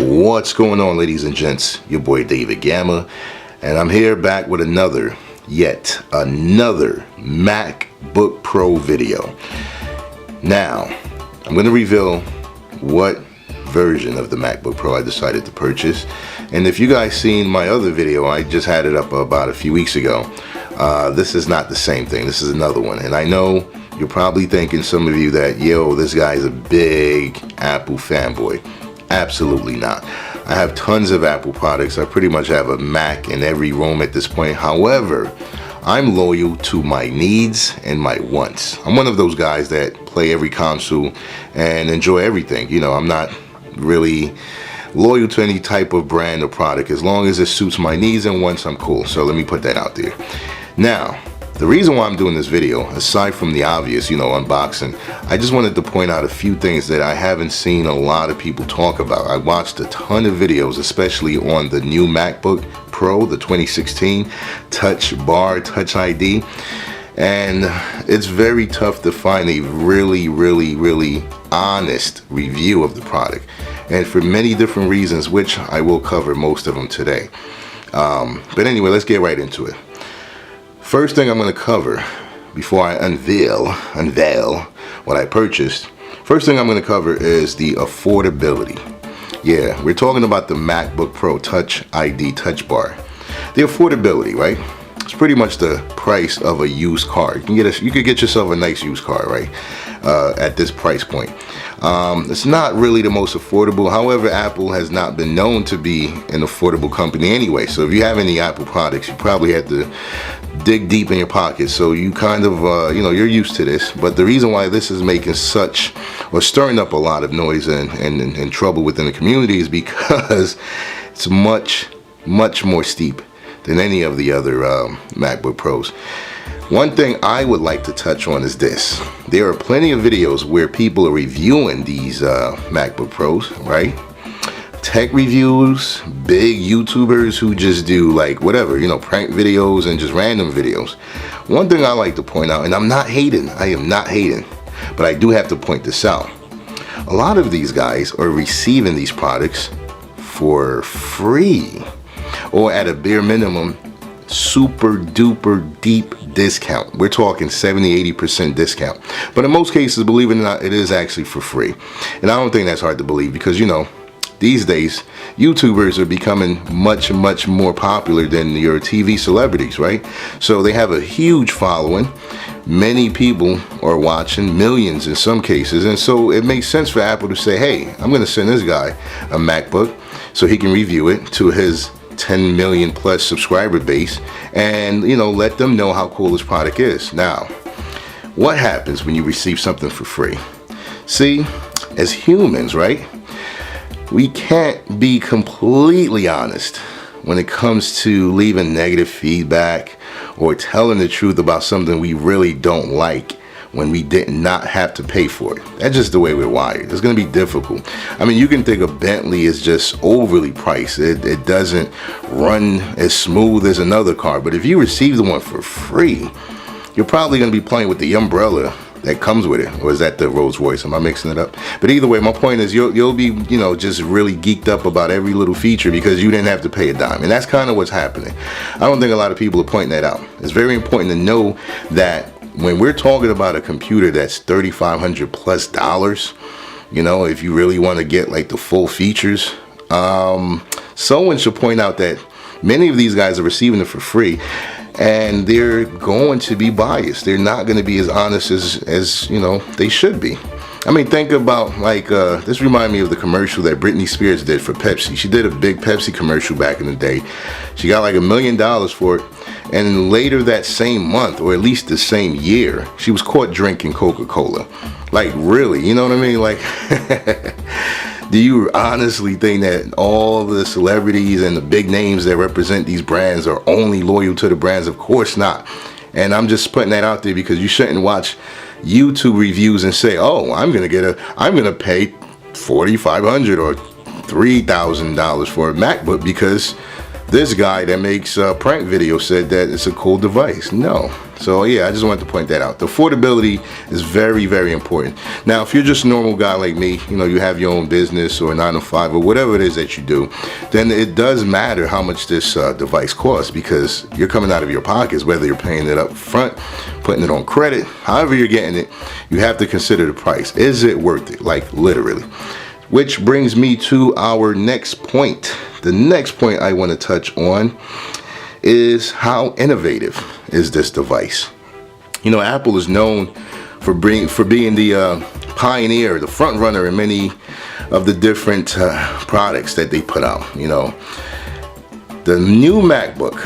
What's going on, ladies and gents? Your boy David Gamma, and I'm here back with yet another MacBook Pro video. Now, I'm going to reveal what version of the MacBook Pro I decided to purchase. And if you guys seen my other video, I just had it up about a few weeks ago. This is not the same thing. This is another one. And I know you're probably thinking, some of you, that, yo, this guy's a big Apple fanboy. Absolutely not. I have tons of Apple products. I pretty much have a Mac in every room at this point. However, I'm loyal to my needs and my wants. I'm one of those guys that play every console and enjoy everything. You know, I'm not really loyal to any type of brand or product. As long as it suits my needs and wants, I'm cool. So let me put that out there. Now, the reason why I'm doing this video, aside from the obvious, you know, unboxing, I just wanted to point out a few things that I haven't seen a lot of people talk about. I watched a ton of videos, especially on the new MacBook Pro, the 2016 Touch Bar, Touch ID, and it's very tough to find a really honest review of the product, and for many different reasons, which I will cover most of them today. But anyway, let's get right into it. First thing I'm going to cover before I unveil what I purchased. First thing I'm going to cover is the affordability. Yeah, we're talking about the MacBook Pro Touch ID Touch Bar. The affordability, right? It's pretty much the price of a used car. You could get yourself a nice used car, right? At this price point. It's not really the most affordable. However, Apple has not been known to be an affordable company anyway. So if you have any Apple products, you probably had to dig deep in your pocket. So you kind of, you know, you're used to this. But the reason why this is making such, or stirring up a lot of noise and trouble within the community, is because it's much more steep than any of the other MacBook Pros. One thing I would like to touch on is this. There are plenty of videos where people are reviewing these MacBook Pros, right? Tech reviews, big YouTubers who just do like whatever, you know, prank videos and just random videos. One thing I like to point out, and I'm not hating, I am not hating, but I do have to point this out. A lot of these guys are receiving these products for free, or at a bare minimum, super duper deep discount. We're talking 70-80% discount. But in most cases, believe it or not, it is actually for free. And I don't think that's hard to believe, because, you know, these days YouTubers are becoming much more popular than your TV celebrities, right? So they have a huge following. Many people are watching, millions in some cases, and so it makes sense for Apple to say, hey, I'm going to send this guy a MacBook so he can review it to his 10 million plus subscriber base, and, you know, let them know how cool this product is. Now, what happens when you receive something for free? See, as humans, right, we can't be completely honest when it comes to leaving negative feedback or telling the truth about something we really don't like when we did not have to pay for it. That's just the way we're wired. It's going to be difficult. I mean, you can think a Bentley is just overly priced. It doesn't run as smooth as another car. But if you receive the one for free, you're probably going to be playing with the umbrella that comes with it. Or is that the Rolls Royce? Am I mixing it up? But either way, my point is you'll be, you know, just really geeked up about every little feature because you didn't have to pay a dime. And that's kind of what's happening. I don't think a lot of people are pointing that out. It's very important to know that when we're talking about a computer that's $3,500 plus, you know, if you really want to get like the full features, someone should point out that many of these guys are receiving it for free, and they're going to be biased. They're not going to be as honest as you know they should be. I mean, think about, like, this reminded me of the commercial that Britney Spears did for Pepsi. She did a big Pepsi commercial back in the day. She got like $1 million for it. And then later that same month, or at least the same year, she was caught drinking Coca-Cola. Like, really, you know what I mean? Like, do you honestly think that all the celebrities and the big names that represent these brands are only loyal to the brands? Of course not. And I'm just putting that out there because you shouldn't watch YouTube reviews and say, oh, I'm gonna pay $4,500 or $3,000 for a MacBook because this guy that makes prank videos said that it's a cool device. No. So yeah, I just wanted to point that out. The affordability is very, very important. Now, if you're just a normal guy like me, you know, you have your own business or a 9-to-5 or whatever it is that you do, then it does matter how much this device costs, because you're coming out of your pockets, whether you're paying it up front, putting it on credit, however you're getting it, you have to consider the price. Is it worth it? Like literally. Which brings me to our next point. The next point I want to touch on is how innovative is this device. You know, Apple is known for being the pioneer, the front runner in many of the different products that they put out. You know, the new MacBook,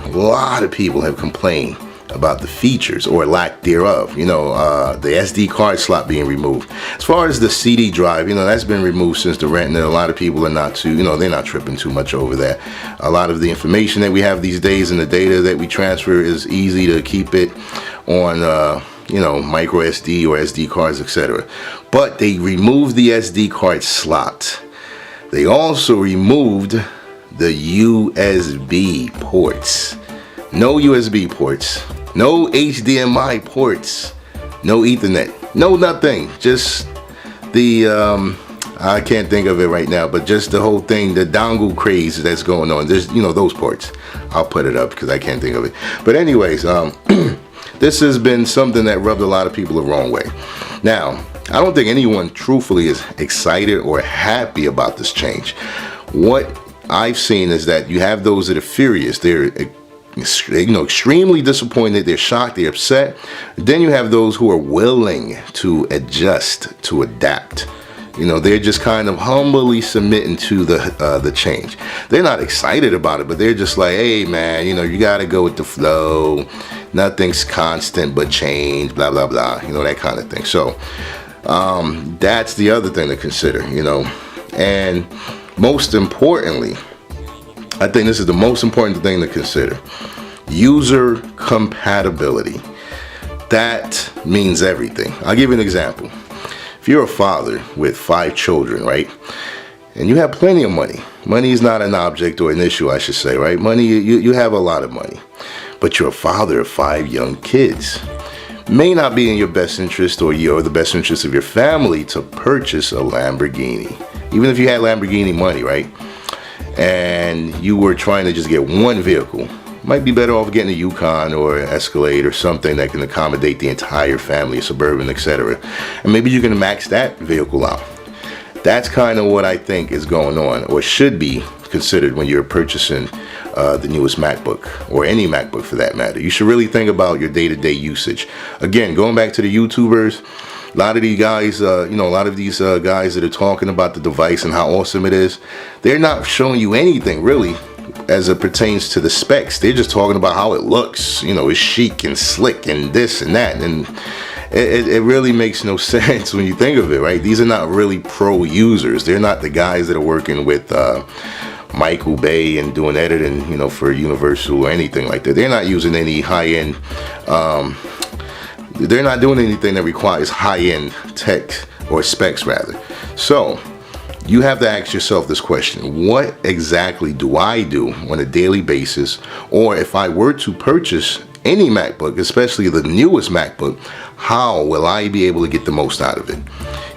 a lot of people have complained about the features or lack thereof. You know, the SD card slot being removed. As far as the CD drive, you know, that's been removed since the rent, and a lot of people are not too, you know, they're not tripping too much over that. A lot of the information that we have these days and the data that we transfer is easy to keep it on, you know, micro SD or SD cards, etc. But they removed the SD card slot. They also removed the USB ports. No USB ports. No HDMI ports, no Ethernet, no nothing, just the, I can't think of it right now, but just the whole thing, the dongle craze that's going on. There's, you know, those ports. I'll put it up because I can't think of it. But anyways, this has been something that rubbed a lot of people the wrong way. Now, I don't think anyone truthfully is excited or happy about this change. What I've seen is that you have those that are furious. They're, you know, extremely disappointed, they're shocked, they're upset. Then you have those who are willing to adjust, to adapt. You know, they're just kind of humbly submitting to the change. They're not excited about it, but they're just like, hey man, you know, you gotta go with the flow. Nothing's constant but change, blah blah blah, you know, that kind of thing. So that's the other thing to consider, you know. And most importantly, I think this is the most important thing to consider. User compatibility. That means everything. I'll give you an example. If you're a father with 5 children, right? And you have plenty of money. Money is not an object or an issue, I should say, right? Money, you have a lot of money. But you're a father of 5 young kids. May not be in your best interest or the best interest of your family to purchase a Lamborghini. Even if you had Lamborghini money, right? And you were trying to just get one vehicle, might be better off getting a Yukon or an Escalade or something that can accommodate the entire family, a Suburban, etc. And maybe you can max that vehicle out. That's kind of what I think is going on, or should be considered when you're purchasing the newest MacBook, or any MacBook for that matter. You should really think about your day-to-day usage. Again, going back to the YouTubers, a lot of these guys, you know, a lot of these guys that are talking about the device and how awesome it is, they're not showing you anything really as it pertains to the specs. They're just talking about how it looks, you know, it's chic and slick and this and that. And it really makes no sense when you think of it, right? These are not really pro users. They're not the guys that are working with Michael Bay and doing editing, you know, for Universal or anything like that. They're not using any high-end, they're not doing anything that requires high-end tech or specs rather. So you have to ask yourself this question: what exactly do I do on a daily basis? Or if I were to purchase any MacBook, especially the newest MacBook, how will I be able to get the most out of it?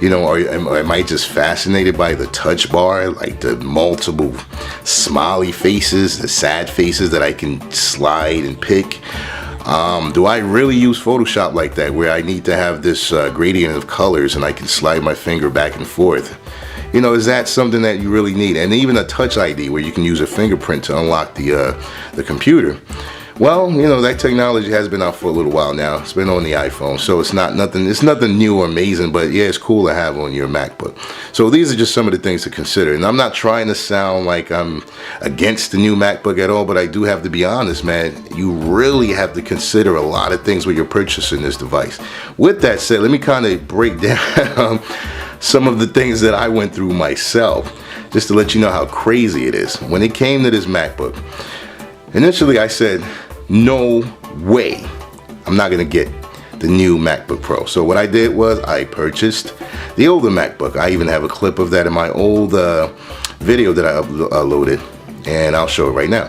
You know, or am I just fascinated by the touch bar, like the multiple smiley faces, the sad faces that I can slide and pick? Do I really use Photoshop like that, where I need to have this gradient of colors and I can slide my finger back and forth? You know, is that something that you really need? And even a Touch ID where you can use a fingerprint to unlock the computer. Well, you know, that technology has been out for a little while now. It's been on the iPhone, so it's nothing new or amazing, but yeah, it's cool to have on your MacBook. So these are just some of the things to consider. And I'm not trying to sound like I'm against the new MacBook at all, but I do have to be honest, man. You really have to consider a lot of things when you're purchasing this device. With that said, let me kind of break down some of the things that I went through myself, just to let you know how crazy it is. When it came to this MacBook, initially I said, no way, I'm not gonna get the new MacBook Pro. So what I did was I purchased the older MacBook. I even have a clip of that in my old video that I uploaded. and I'll show it right now.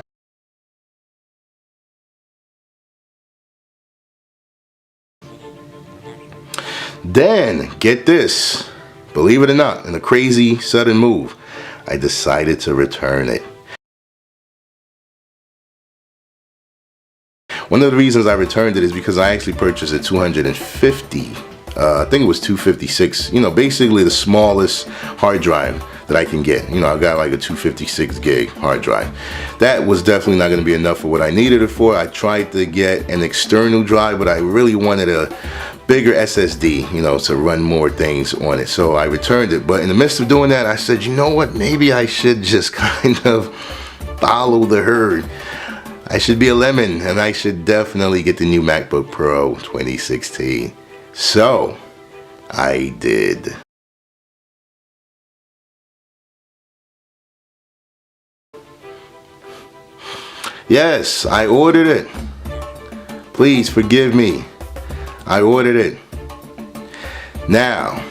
Then, get this, believe it or not, in a crazy sudden move, I decided to return it. One of the reasons I returned it is because I actually purchased a 250, I think it was 256, you know, basically the smallest hard drive that I can get. You know, I've got like a 256 gig hard drive. That was definitely not going to be enough for what I needed it for. I tried to get an external drive, but I really wanted a bigger SSD, you know, to run more things on it. So I returned it. But in the midst of doing that, I said, you know what, maybe I should just kind of follow the herd. I should be a lemon, and I should definitely get the new MacBook Pro 2016. So I did. Yes, I ordered it. Please forgive me. I ordered it. Now,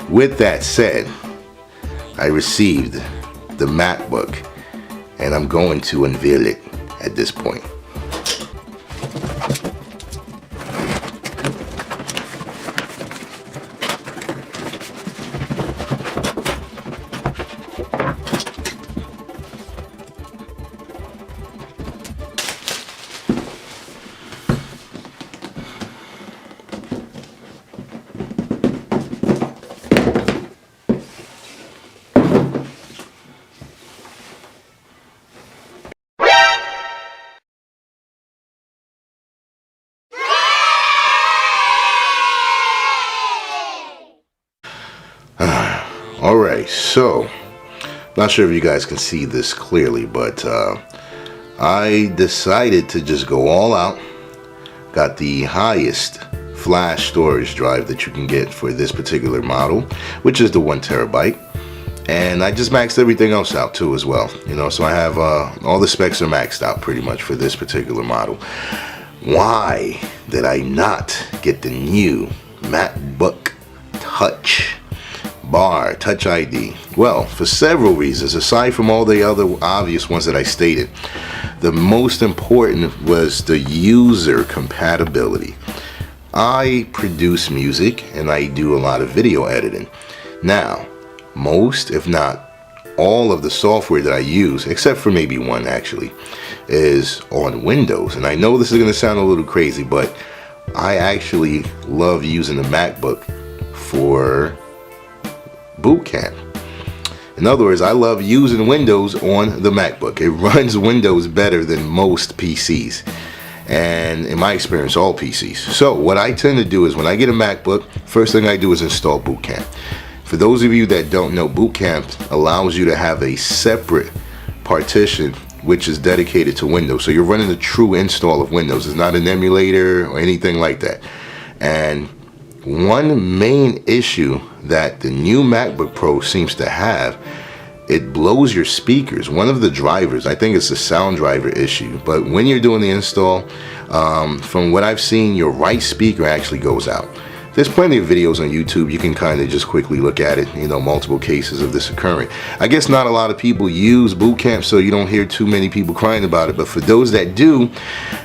with that said, I received the MacBook, and I'm going to unveil it at this point. Alright, so not sure if you guys can see this clearly, but I decided to just go all out. Got the highest flash storage drive that you can get for this particular model, which is the 1 terabyte, and I just maxed everything else out too as well, you know, so I have all the specs are maxed out pretty much for this particular model. Why did I not get the new MacBook Touch Bar, Touch ID? Well, for several reasons. Aside from all the other obvious ones that I stated, the most important was the user compatibility. I produce music and I do a lot of video editing. Now, most, if not all of the software that I use, except for maybe one actually, is on Windows. And I know this is going to sound a little crazy, but I actually love using the MacBook for boot camp. In other words, I love using Windows on the MacBook. It runs Windows better than most PCs, and in my experience, all PCs. So what I tend to do is when I get a MacBook, first thing I do is install Boot Camp. For those of you that don't know, Boot Camp allows you to have a separate partition which is dedicated to Windows. So you're running a true install of Windows. It's not an emulator or anything like that. And one main issue that the new MacBook Pro seems to have, it blows your speakers. One of the drivers, I think it's a sound driver issue, but when you're doing the install, from what I've seen, your right speaker actually goes out. There's plenty of videos on YouTube. You can kind of just quickly look at it, you know, multiple cases of this occurring. I guess not a lot of people use Boot Camp, so you don't hear too many people crying about it, but for those that do,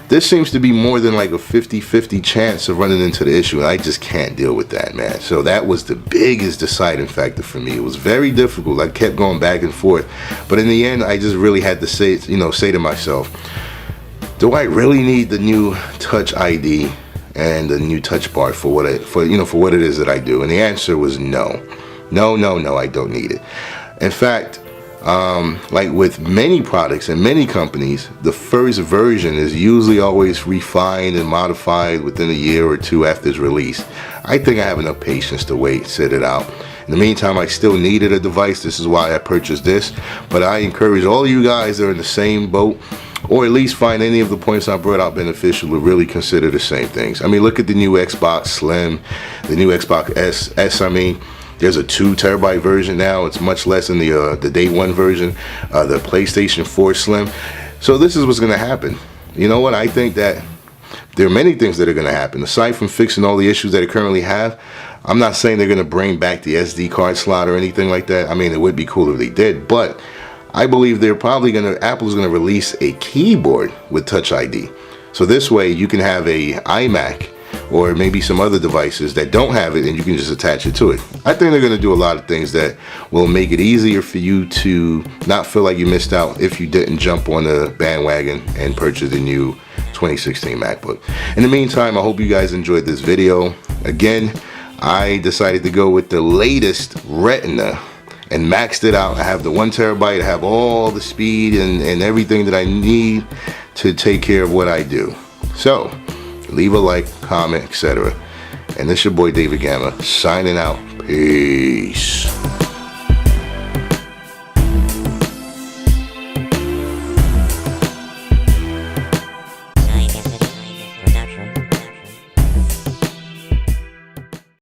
this seems to be more than like a 50-50 chance of running into the issue, and I just can't deal with that, man. So that was the biggest deciding factor for me. It was very difficult. I kept going back and forth, but in the end, I just really had to say to myself, do I really need the new Touch ID and the new Touch Bar for what it is that I do? And the answer was no. No, I don't need it. In fact, like with many products and many companies, the first version is usually always refined and modified within a year or two after its release. I think I have enough patience to wait, sit it out. In the meantime, I still needed a device. This is why I purchased this. But I encourage all you guys that are in the same boat, or at least find any of the points I brought out beneficial, to really consider the same things. I mean, look at the new Xbox Slim, the new Xbox S. I mean, there's a 2 terabyte version now. It's much less than the day one version, the PlayStation 4 Slim. So this is what's going to happen. You know what? I think that there are many things that are going to happen. Aside from fixing all the issues that it currently have, I'm not saying they're going to bring back the SD card slot or anything like that. I mean, it would be cool if they did, but I believe Apple's gonna release a keyboard with Touch ID. So this way you can have a iMac or maybe some other devices that don't have it and you can just attach it to it. I think they're gonna do a lot of things that will make it easier for you to not feel like you missed out if you didn't jump on the bandwagon and purchase the new 2016 MacBook. In the meantime, I hope you guys enjoyed this video. Again, I decided to go with the latest Retina and maxed it out. I have the 1 terabyte, I have all the speed and everything that I need to take care of what I do. So, leave a like, comment, etc. And this is your boy David Gamma, signing out. Peace.